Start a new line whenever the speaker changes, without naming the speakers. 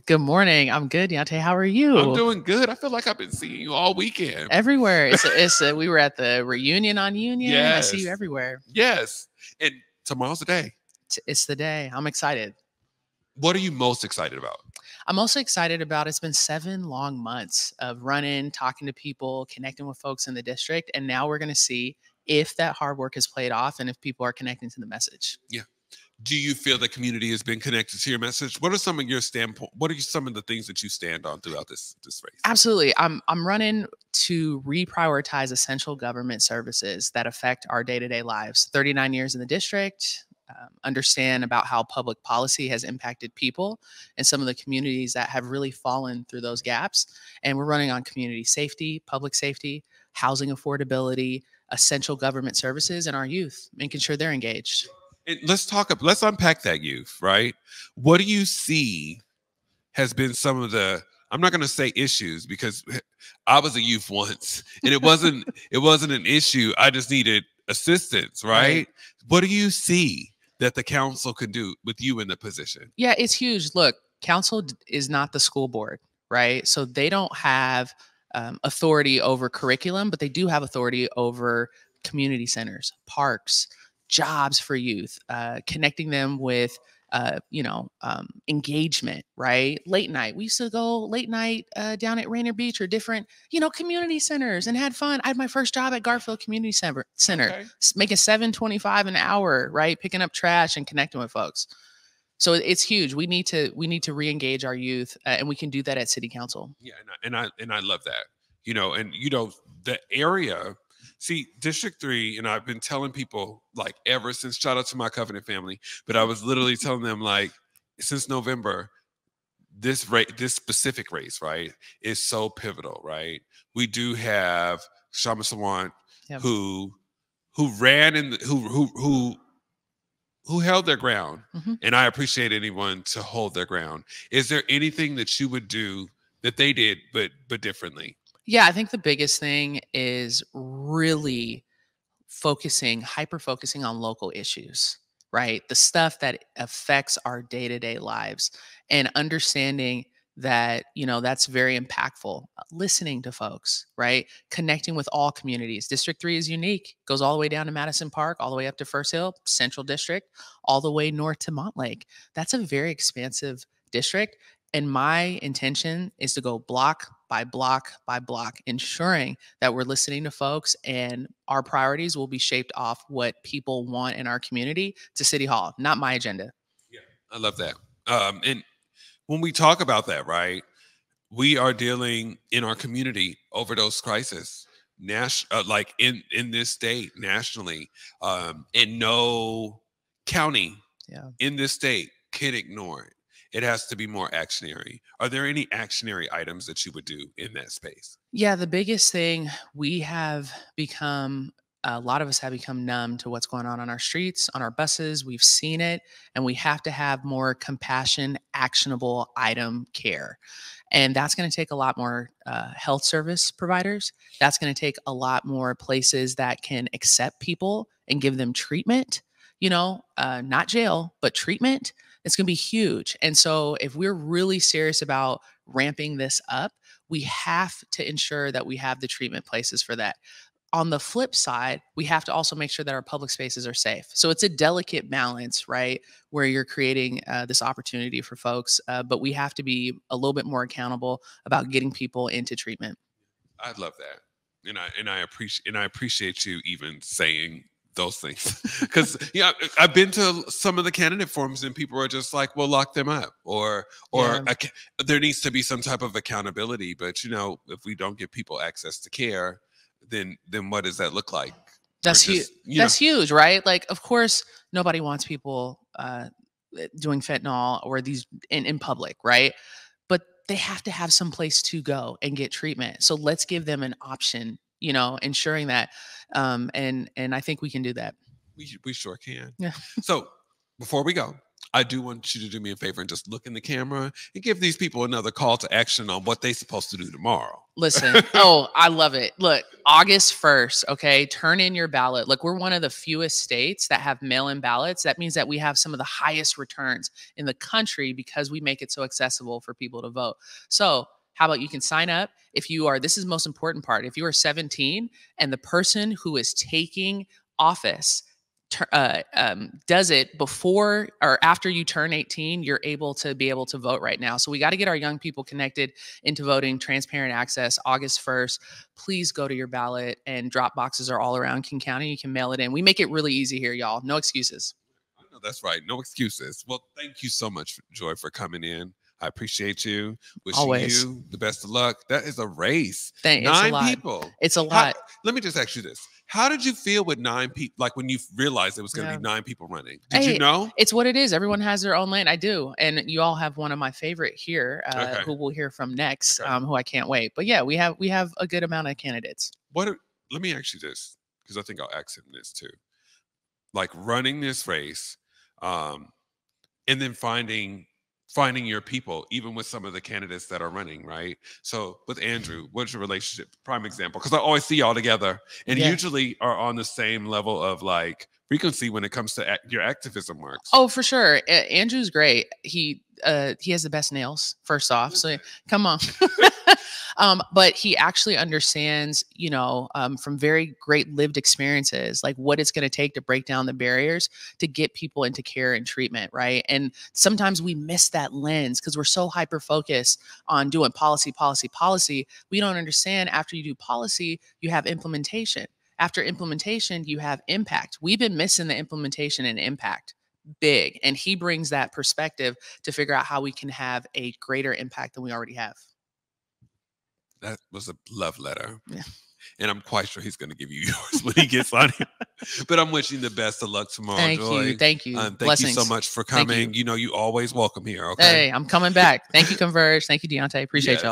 Good morning. I'm good, Deauntae. How are
I'm
you?
doing good. I feel like I've been seeing you all weekend.
Everywhere. We were at the reunion on Union. I see you
Yes.
everywhere.
Yes. And tomorrow's the day.
It's the day. I'm excited.
What are you most excited about?
I'm also excited about it's been 7 long months of running, talking to people, connecting with folks in the district. And now we're going to see if that hard work has played off and if people are connecting to the message.
Yeah. Do you feel the community has been connected to your message? What are some of your standpoint? What are some of the things that you stand on throughout this race?
Absolutely. I'm running to reprioritize essential government services that affect our day-to-day lives. 39 years in the district, understand about how public policy has impacted people and some of the communities that have really fallen through those gaps. And we're running on community safety, public safety, housing affordability, essential government services, and our youth, making sure they're engaged.
And let's unpack that youth, right? What do you see has been some of the, I'm not going to say issues because I was a youth once and it wasn't an issue. I just needed assistance, right? What do you see that the council can do with you in the position?
Yeah, it's huge. Look, council is not the school board, right? So they don't have authority over curriculum, but they do have authority over community centers, parks, jobs for youth, connecting them with engagement, right? Late night. We used to go late night down at Rainier Beach or different, community centers and had fun. I had my first job at Garfield Community Center,
Okay.
making $7.25 an hour, right? Picking up trash and connecting with folks. So it's huge. We need to re-engage our youth, and we can do that at City Council.
Yeah, and I love that. The area. See, District 3, and I've been telling people like ever since, shout out to my Covenant family, but I was literally telling them like since November, this specific race, right, is so pivotal, right? We do have Shama Sawant
Yep.
who ran in who held their ground,
Mhm.
and I appreciate anyone to hold their ground. Is there anything that you would do that they did but differently?
Yeah, I think the biggest thing is really hyper focusing on local issues, right? The stuff that affects our day to day lives and understanding that, that's very impactful. Listening to folks, right? Connecting with all communities. District 3 is unique, goes all the way down to Madison Park, all the way up to First Hill, Central District, all the way north to Montlake. That's a very expansive district. And my intention is to go block by block by block, ensuring that we're listening to folks and our priorities will be shaped off what people want in our community to City Hall, not my agenda.
Yeah, I love that. And when we talk about that, right, we are dealing in our community overdose crisis, like in this state nationally, and no county
Yeah.
in this state can ignore it. It has to be more actionary. Are there any actionary items that you would do in that space?
Yeah, the biggest thing a lot of us have become numb to what's going on our streets, on our buses. We've seen it, and we have to have more compassion, actionable item care. And that's going to take a lot more health service providers. That's going to take a lot more places that can accept people and give them treatment, not jail, but treatment. It's going to be huge. And so if we're really serious about ramping this up, we have to ensure that we have the treatment places for that. On the flip side, we have to also make sure that our public spaces are safe. So it's a delicate balance, right? Where you're creating this opportunity for folks, but we have to be a little bit more accountable about getting people into treatment.
I love that, and I appreciate you even saying those things because I've been to some of the candidate forums and people are just like, well, lock them up, or there needs to be some type of accountability. But if we don't give people access to care, then what does that look like?
That's huge. That's huge, right? Like, of course, nobody wants people doing fentanyl or these in public, right? But they have to have some place to go and get treatment. So let's give them an option, ensuring that. And I think we can do that.
We sure can.
Yeah.
So before we go, I do want you to do me a favor and just look in the camera and give these people another call to action on what they're supposed to do tomorrow.
Listen, oh, I love it. Look, August 1st, okay, turn in your ballot. Look, we're one of the fewest states that have mail-in ballots. That means that we have some of the highest returns in the country because we make it so accessible for people to vote. So how about you can sign up if you are, this is the most important part, if you are 17 and the person who is taking office does it before or after you turn 18, you're able to vote right now. So we got to get our young people connected into voting. Transparent access, August 1st. Please go to your ballot, and drop boxes are all around King County. You can mail it in. We make it really easy here, y'all. No excuses.
I know that's right. No excuses. Well, thank you so much, Joy, for coming in. I appreciate you. Wishing
Always.
you the best of luck. That is a race.
It's
9
a lot.
people.
It's a lot.
Let me just ask you this. How did you feel with 9 people? Like when you realized it was going to be 9 people running? Did you know?
It's what it is. Everyone has their own lane. I do. And you all have one of my favorite here, who we'll hear from next, who I can't wait. But yeah, we have a good amount of candidates.
Let me ask you this, because I think I'll ask him this too. Like running this race, and then finding your people, even with some of the candidates that are running, right? So with Andrew, what's your relationship? Prime example, because I always see y'all together and usually are on the same level of like frequency when it comes to your activism works.
Oh, for sure. Andrew's great. He has the best nails, first off. So come on. But he actually understands, from very great lived experiences, like what it's going to take to break down the barriers to get people into care and treatment, right? And sometimes we miss that lens because we're so hyper focused on doing policy. We don't understand after you do policy, you have implementation. After implementation, you have impact. We've been missing the implementation and impact big. And he brings that perspective to figure out how we can have a greater impact than we already have.
That was a love letter.
Yeah.
And I'm quite sure he's going to give you yours when he gets on here. But I'm wishing the best of luck tomorrow, Joy.
Thank you.
Thank you so much for coming. You always welcome here, okay?
Hey, I'm coming back. Thank you, Converge. Thank you, Deauntae. Appreciate y'all.